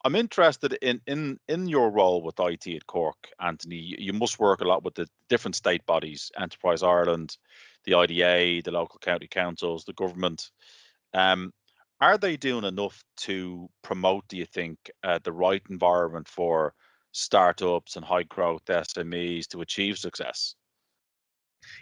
I'm interested in your role with IT at Cork, Anthony. You must work a lot with the different state bodies, Enterprise Ireland, the IDA, the local county councils, the government. Um, are they doing enough to promote, do you think, the right environment for startups and high growth SMEs to achieve success?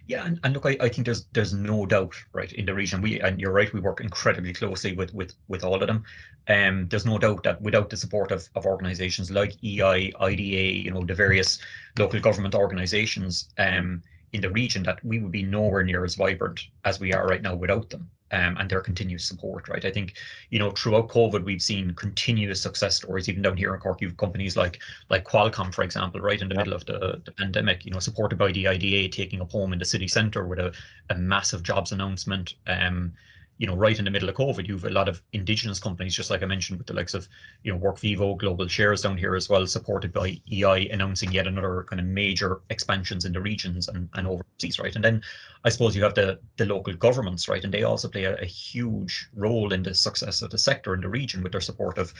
Yeah, and look, I think there's no doubt, right, in the region. And you're right, we work incredibly closely with all of them. There's no doubt that without the support of organizations like EI, IDA, the various local government organizations Mm. in the region, that we would be nowhere near as vibrant as we are right now without them. And their continuous support, right? I think, throughout COVID, we've seen continuous success stories. Even down here in Cork, you've companies like Qualcomm, for example, right in the Yeah. middle of the pandemic, supported by the IDA, taking up home in the city centre with a massive jobs announcement. Right in the middle of COVID, you've a lot of indigenous companies, just like I mentioned, with the likes of, WorkVivo, Global Shares down here as well, supported by EI, announcing yet another kind of major expansions in the regions and overseas, right? And then I suppose you have the local governments, right? And they also play a huge role in the success of the sector in the region with their support of,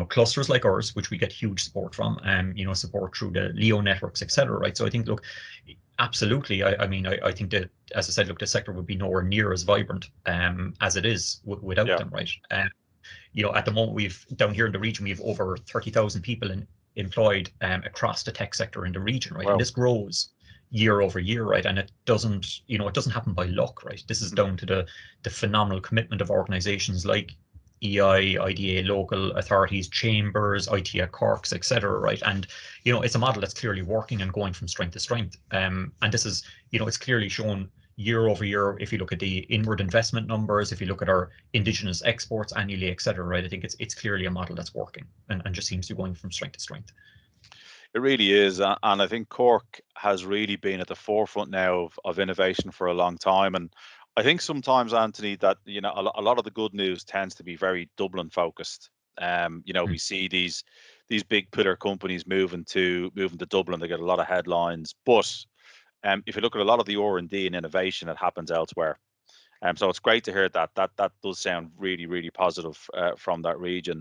clusters like ours, which we get huge support from, support through the LEO networks, etc. Right. So I think, look, absolutely. I mean, I think that, as I said, look, the sector would be nowhere near as vibrant as it is without Yeah. them, right? At the moment, we've down here in the region, we have over 30,000 people employed across the tech sector in the region, right? And Well. this grows year over year, right? And it doesn't happen by luck, right? This is down to the phenomenal commitment of organizations like EI, IDA, local authorities, chambers, IT at Corks, etc. Right, and it's a model that's clearly working and going from strength to strength. And this is, it's clearly shown year over year. If you look at the inward investment numbers, if you look at our indigenous exports annually, etc. Right, I think it's clearly a model that's working and just seems to be going from strength to strength. It really is, and I think Cork has really been at the forefront now of innovation for a long time. And I think sometimes, Anthony, that a lot of the good news tends to be very Dublin focused. Mm. We see these big pillar companies moving to Dublin. They get a lot of headlines, but if you look at a lot of the R&D and innovation, it happens elsewhere. So it's great to hear that. That does sound really, really positive from that region.